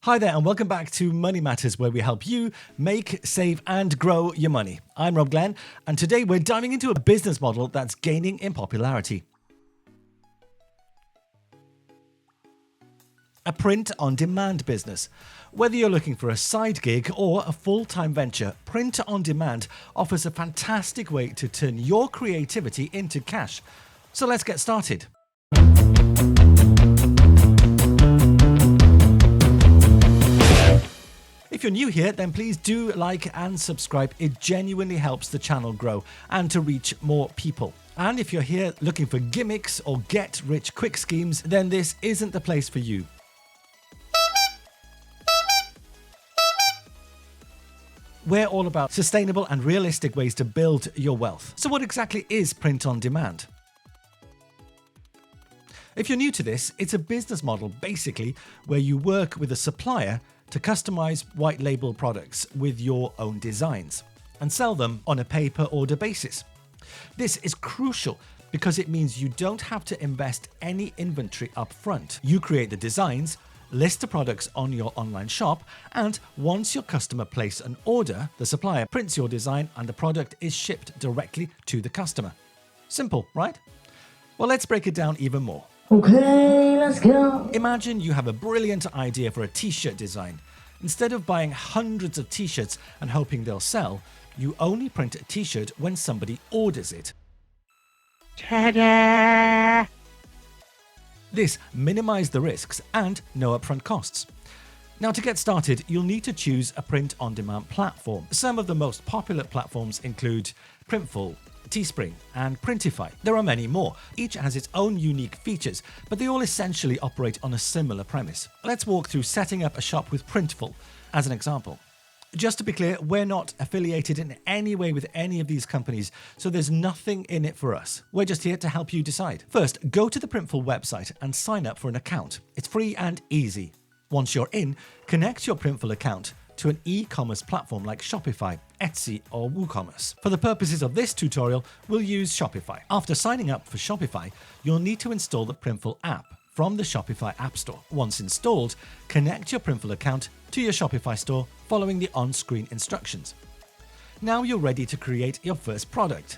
Hi there and welcome back to Money Matters, where we help you make, save and grow your money. I'm Rob Glenn and today we're diving into a business model that's gaining in popularity. A print-on-demand business. Whether you're looking for a side gig or a full-time venture, print-on-demand offers a fantastic way to turn your creativity into cash. So let's get started. If you're new here, then please do like and subscribe. It genuinely helps the channel grow and to reach more people. And if you're here looking for gimmicks or get-rich-quick schemes, then this isn't the place for you. We're all about sustainable and realistic ways to build your wealth. So what exactly is print on demand? If you're new to this, it's a business model basically where you work with a supplier to customize white label products with your own designs and sell them on a pay-per-order basis. This is crucial because it means you don't have to invest any inventory up front. You create the designs, list the products on your online shop, and once your customer places an order, the supplier prints your design and the product is shipped directly to the customer. Simple, right? Well, let's break it down even more. Okay, let's go. Imagine you have a brilliant idea for a t-shirt design. Instead of buying hundreds of t-shirts and hoping they'll sell, you only print a t-shirt when somebody orders it. Ta-da! This minimizes the risks and no upfront costs. Now, to get started, you'll need to choose a print-on-demand platform. Some of the most popular platforms include Printful, Teespring and Printify. There are many more. Each has its own unique features, but they all essentially operate on a similar premise. Let's walk through setting up a shop with Printful as an example. Just to be clear, we're not affiliated in any way with any of these companies, so there's nothing in it for us. We're just here to help you decide. First, go to the Printful website and sign up for an account. It's free and easy. Once you're in, connect your Printful account to an e-commerce platform like Shopify, Etsy or WooCommerce. For the purposes of this tutorial, we'll use Shopify. After signing up for Shopify, you'll need to install the Printful app from the Shopify App Store. Once installed, connect your Printful account to your Shopify store following the on-screen instructions. Now you're ready to create your first product.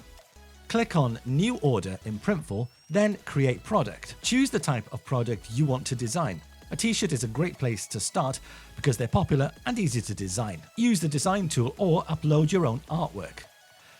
Click on New Order in Printful, then Create Product. Choose the type of product you want to design. A t-shirt is a great place to start because they're popular and easy to design. Use the design tool or upload your own artwork.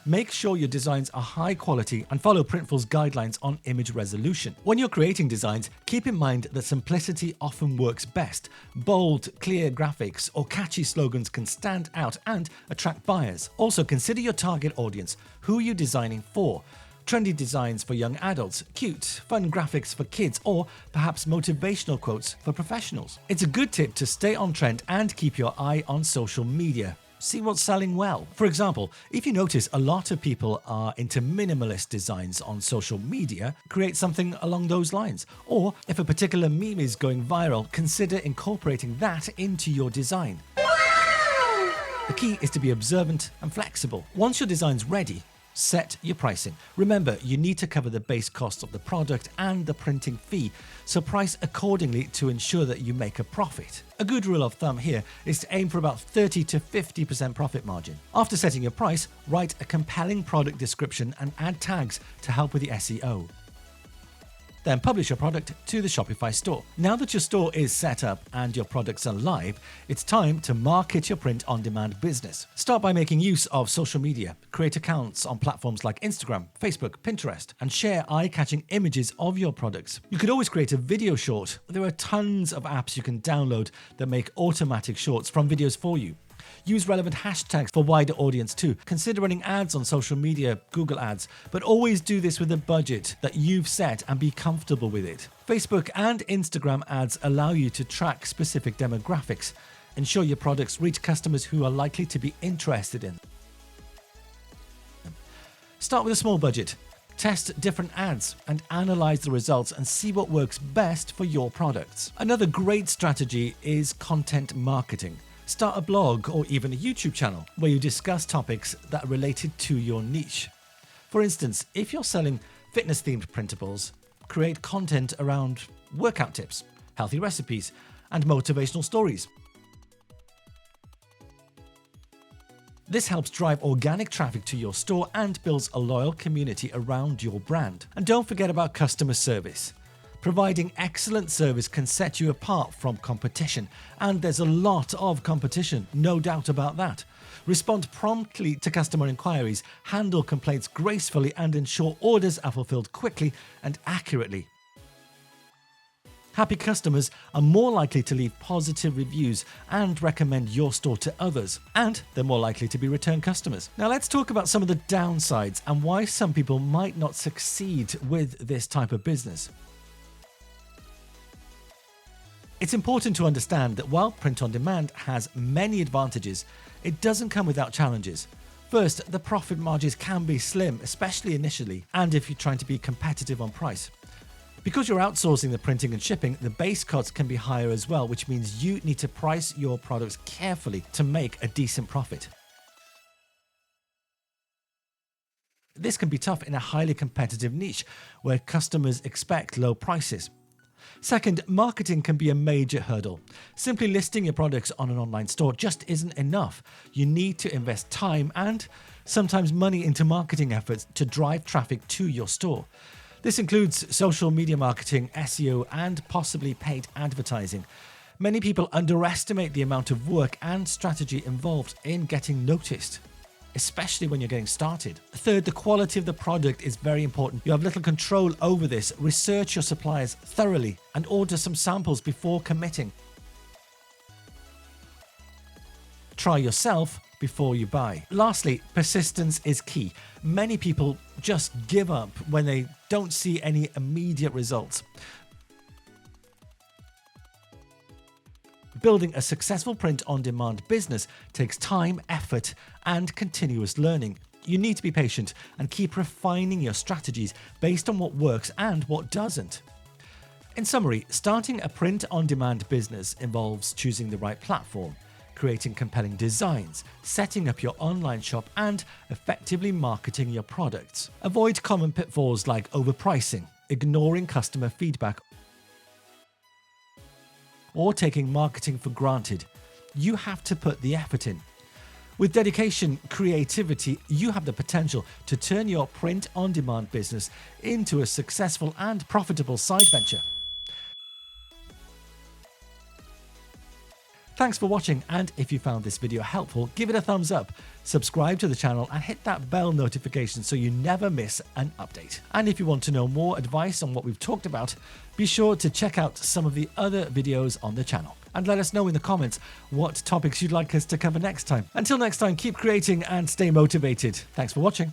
Make sure your designs are high quality and follow Printful's guidelines on image resolution. When you're creating designs, keep in mind that simplicity often works best. Bold, clear graphics or catchy slogans can stand out and attract buyers. Also, consider your target audience. Who are you designing for? Trendy designs for young adults, cute, fun graphics for kids, or perhaps motivational quotes for professionals. It's a good tip to stay on trend and keep your eye on social media. See what's selling well. For example, if you notice a lot of people are into minimalist designs on social media, create something along those lines. Or if a particular meme is going viral, consider incorporating that into your design. The key is to be observant and flexible. Once your design's ready, set your pricing. Remember, you need to cover the base cost of the product and the printing fee, so price accordingly to ensure that you make a profit. A good rule of thumb here is to aim for about 30 to 50% profit margin. After setting your price, write a compelling product description and add tags to help with the SEO. Then publish your product to the Shopify store. Now that your store is set up and your products are live, it's time to market your print-on-demand business. Start by making use of social media. Create accounts on platforms like Instagram, Facebook, Pinterest, and share eye-catching images of your products. You could always create a video short. There are tons of apps you can download that make automatic shorts from videos for you. Use relevant hashtags for wider audience too. Consider running ads on social media, Google ads, but always do this with a budget that you've set and be comfortable with it. Facebook and Instagram ads allow you to track specific demographics. Ensure your products reach customers who are likely to be interested in them. Start with a small budget. Test different ads and analyze the results and see what works best for your products. Another great strategy is content marketing. Start a blog or even a YouTube channel where you discuss topics that are related to your niche. For instance, if you're selling fitness-themed printables, create content around workout tips, healthy recipes, and motivational stories. This helps drive organic traffic to your store and builds a loyal community around your brand. And don't forget about customer service. Providing excellent service can set you apart from competition, and there's a lot of competition, no doubt about that. Respond promptly to customer inquiries, handle complaints gracefully, and ensure orders are fulfilled quickly and accurately. Happy customers are more likely to leave positive reviews and recommend your store to others, and they're more likely to be return customers. Now let's talk about some of the downsides and why some people might not succeed with this type of business. It's important to understand that while print on demand has many advantages, it doesn't come without challenges. First, the profit margins can be slim, especially initially, and if you're trying to be competitive on price. Because you're outsourcing the printing and shipping, the base costs can be higher as well, which means you need to price your products carefully to make a decent profit. This can be tough in a highly competitive niche where customers expect low prices. Second, marketing can be a major hurdle. Simply listing your products on an online store just isn't enough. You need to invest time and sometimes money into marketing efforts to drive traffic to your store. This includes social media marketing, SEO, and possibly paid advertising. Many people underestimate the amount of work and strategy involved in getting noticed, especially when you're getting started. Third, the quality of the product is very important. You have little control over this. Research your suppliers thoroughly and order some samples before committing. Try yourself before you buy. Lastly, persistence is key. Many people just give up when they don't see any immediate results. Building a successful print-on-demand business takes time, effort, and continuous learning. You need to be patient and keep refining your strategies based on what works and what doesn't. In summary, starting a print-on-demand business involves choosing the right platform, creating compelling designs, setting up your online shop, and effectively marketing your products. Avoid common pitfalls like overpricing, ignoring customer feedback, or taking marketing for granted. You have to put the effort in. With dedication, creativity, you have the potential to turn your print-on-demand business into a successful and profitable side venture. Thanks for watching, and if you found this video helpful, give it a thumbs up, subscribe to the channel, and hit that bell notification so you never miss an update. And if you want to know more advice on what we've talked about, be sure to check out some of the other videos on the channel. And let us know in the comments what topics you'd like us to cover next time. Until next time, keep creating and stay motivated. Thanks for watching.